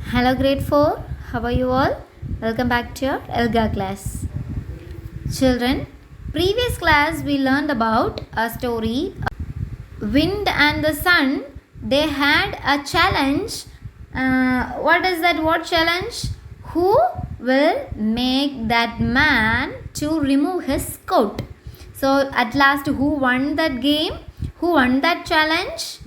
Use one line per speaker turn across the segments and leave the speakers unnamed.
Hello grade 4, how are you all? Welcome back to your Elga class. Children, previous class we learned about a story. Wind and the sun, they had a challenge. What is that? What challenge? Who will make that man to remove his coat? So at last, who won that game? Who won that challenge?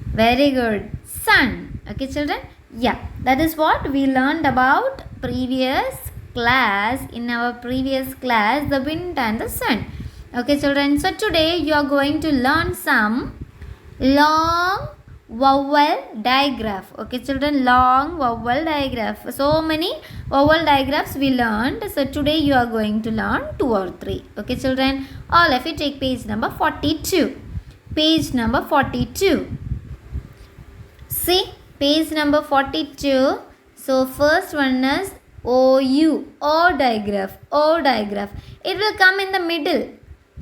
Very good. Sun. Okay, children? Yeah, that is what we learned about previous class. In our previous class, the wind and the sun. Okay, children. So today you are going to learn some long vowel digraph. Okay, children, long vowel digraph. So many vowel digraphs we learned. So today you are going to learn 2 or 3. Okay, children, all of you take page number 42. Page number 42. See, page number 42. So first one is OU, O digraph, O digraph. It will come in the middle.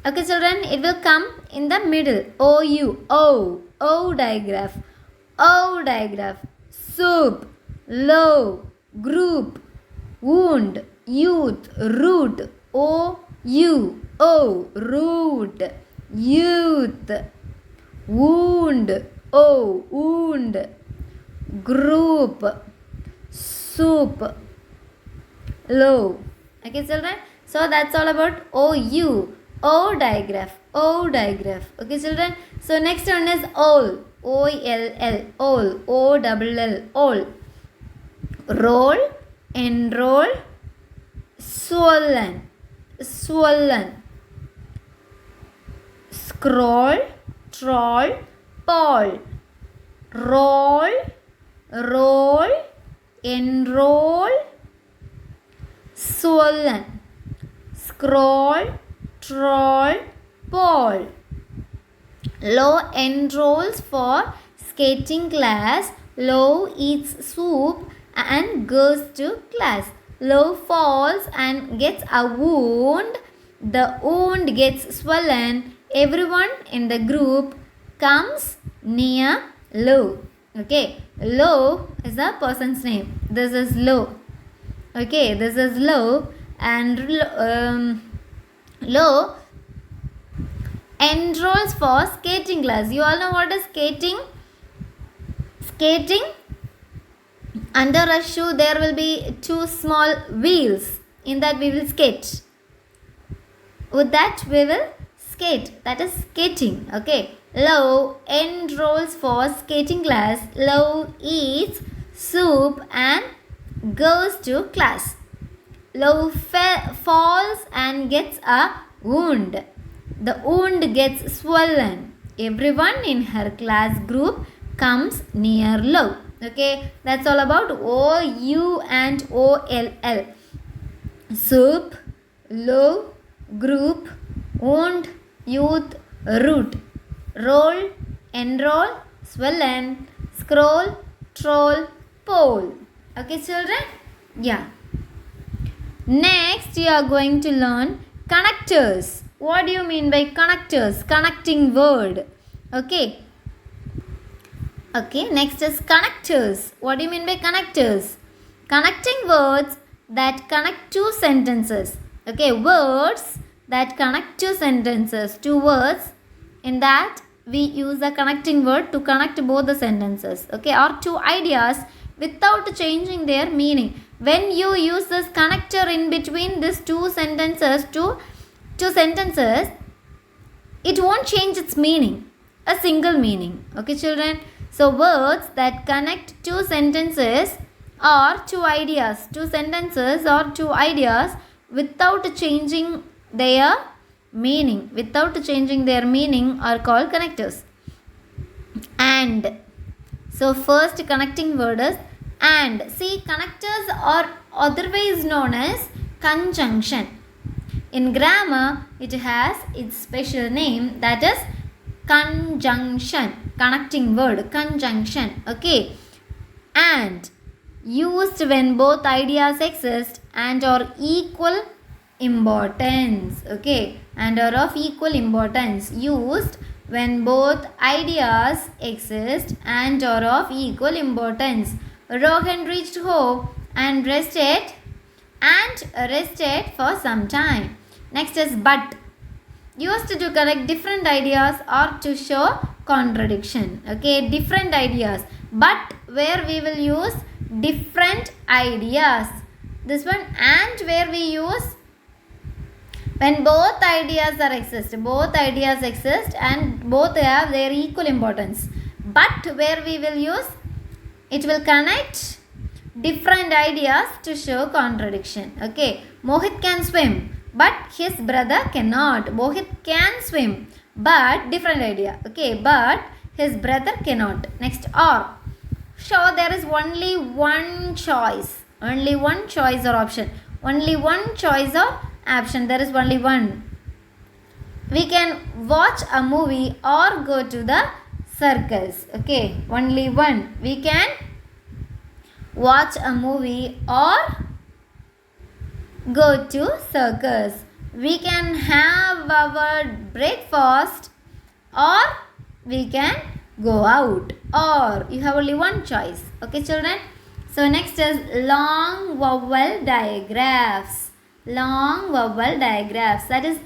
Okay, children, it will come in the middle. OU, O digraph, O digraph. Soup, low, group, wound, youth, root. OU, O, root, youth, wound. Oh, wound, group, soup, low. Okay, children. So that's all about OU, O digraph, O digraph. Okay, children. So next one is all, OLL, all, OLL, all. Roll, enroll, swollen, swollen. Scroll, troll, Paul. Roll, roll, enroll, swollen. Scroll, troll, Paul. Low enrolls for skating class. Low eats soup and goes to class. Low falls and gets a wound. The wound gets swollen. Everyone in the group comes near low. Okay, low is a person's name. This is low. Okay, this is low, and low enrolls for skating class. You all know what is skating? Skating, under a shoe there will be 2 small wheels. In that we will skate. With that we will skate. That is skating. Okay. Low enrolls for skating class. Low eats soup and goes to class. Low falls and gets a wound. The wound gets swollen. Everyone in her class group comes near low. Okay, that's all about OU and OLL. Soup, low, group, wound, youth, root. Roll, enroll, swollen, scroll, troll, pole. Okay, children? Yeah. Next, you are going to learn connectors. What do you mean by connectors? Connecting word. Okay. Okay, next is connectors. What do you mean by connectors? Connecting words that connect 2 sentences. Okay, words that connect 2 sentences. 2 words. In that, we use a connecting word to connect both the sentences. Okay, or 2 ideas without changing their meaning. When you use this connector in between these 2 sentences, it won't change its meaning. A single meaning. Okay, children. So, words that connect 2 sentences or 2 ideas. 2 sentences or 2 ideas without changing their meaning. Without changing their meaning are called connectors. And. So, first connecting word is and. See, connectors are otherwise known as conjunction. In grammar, it has its special name, that is conjunction. Connecting word, conjunction. Okay. And. Used when both ideas exist and are equal importance. Okay. And are of equal importance. Used when both ideas exist and are of equal importance. Rohan reached home and rested for some time. Next is but. Used to connect different ideas or to show contradiction. Okay, different ideas. But where we will use different ideas. This one and where we use when both ideas exist and both have their equal importance. But where we will use it will connect different ideas to show contradiction. Okay, Mohit can swim but his brother cannot. Mohit can swim but different idea. Okay, but his brother cannot. Next, or. So there is only one choice or option. Only one choice or option. There is only one. We can watch a movie or go to the circus. Okay, only one. We can watch a movie or go to circus. We can have our breakfast or we can go out, or you have only one choice. Okay, children. So next is long vowel digraphs. Long vowel digraphs. That is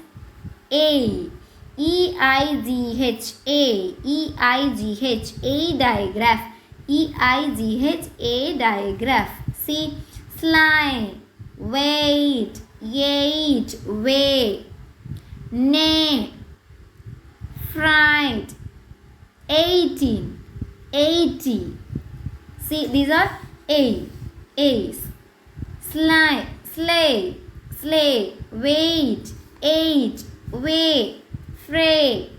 A. E-I-G-H. A. E-I-G-H. A digraph. E-I-G-H. A digraph. See, sly, wait, yet, way, nay, fright, 18, 80. See, these are A's. Slay, wait, age, way, fray,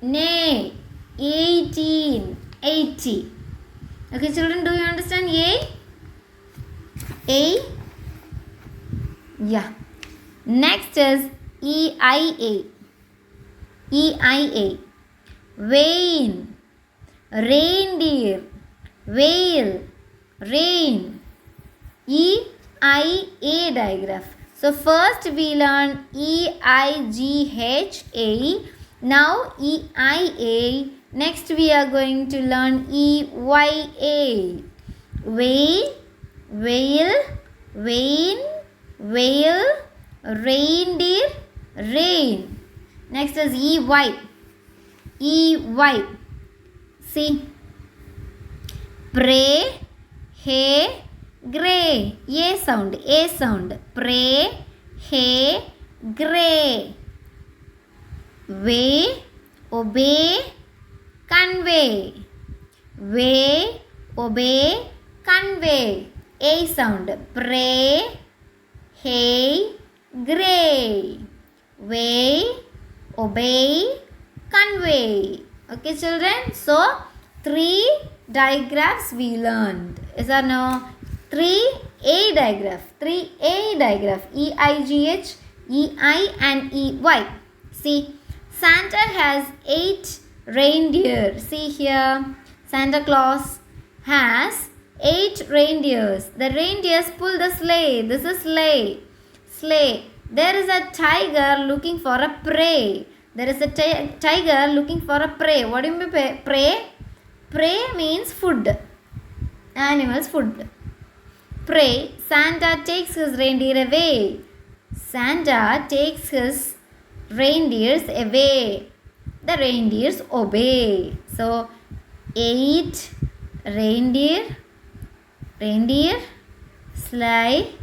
nay, 18, 80. Okay, children, do you understand A? Yeah. Next is EIA. EIA. Vain, reindeer, whale, rain. EIA digraph. So first we learn EIGHA. Now EIA. Next we are going to learn EYA. Whale, whale, vain, whale, reindeer, rain. Next is EY. EY. See. Pray, hay, grey. A sound. Pray, hay, grey. Way, obey, convey. Way, obey, convey. A sound. Pray, hay, grey. Way, obey, convey. Okay, children. So 3 digraphs we learned. Is or no? 3A digraph. EIGH, EI and EY. See, Santa has 8 reindeer. See here, Santa Claus has 8 reindeers. The reindeers pull the sleigh. This is sleigh. There is a tiger looking for a prey. There is a tiger looking for a prey. What do you mean prey? Prey means food. Animals food. Prey. Santa takes his reindeer away. Santa takes his reindeers away. The reindeers obey. So 8 reindeer, sleigh,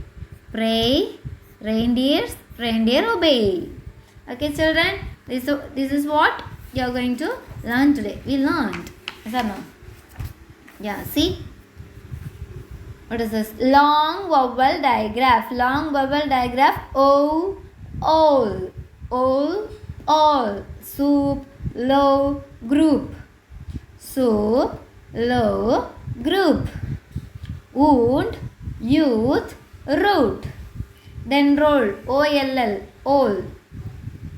pray, reindeer obey. Okay, children, this is what you are going to learn today. We learned. Yes or no? Yeah, see. What is this? Long vowel digraph. O, all. Soup, low, group. Wound, youth, root. Then roll, O-L-L, all.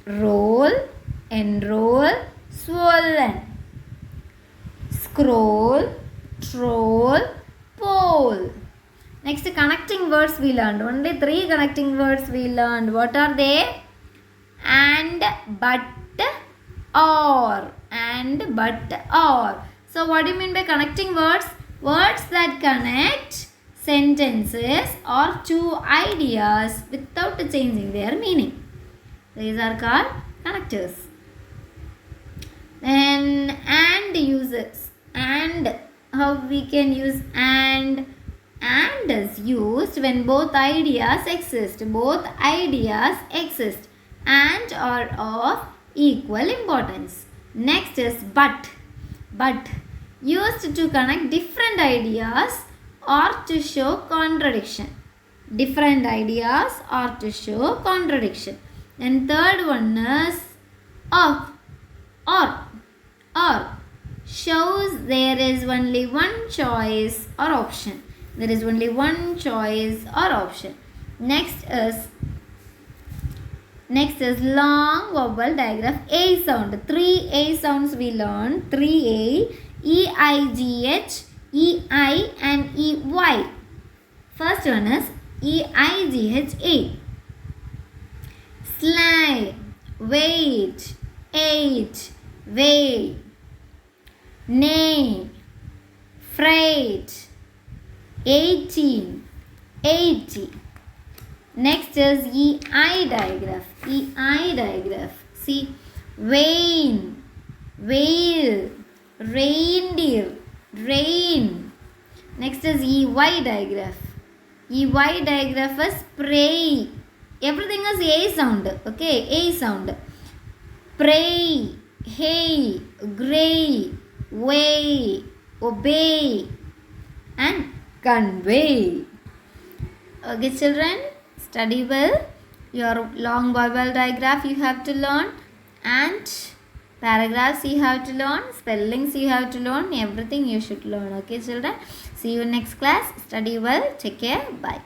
Roll, enroll, swollen. Scroll, troll, pole. Next, connecting words we learned. Only 3 connecting words we learned. What are they? And, but, or. So what do you mean by connecting words? Words that connect sentences or two ideas without changing their meaning. These are called connectors. Then and uses. And how we can use and? And is used when both ideas exist. Both ideas exist and are of equal importance. Next is but. But used to connect different ideas or to show contradiction. Different ideas or to show contradiction. And third one is of. Or shows there is only one choice or option. There is only one choice or option. Next is long vowel digraph. A sound. 3 A sounds we learned. 3 A. E, I, G, H, E, I and E, Y. First one is E, I, G, H, A. Slide. Wait. Age. Weigh. Nay. Freight. 18. 80. Next is EI digraph. EI digraph. See, vein, whale, reindeer, rain. Next is EY digraph. EY digraph is pray. Everything is A sound. Okay, A sound. Pray, hey, grey, way, obey, and convey. Okay, children, study well. Your long vowel digraph you have to learn, and paragraphs you have to learn, spellings you have to learn, everything you should learn. Okay, children. See you next class. Study well. Take care. Bye.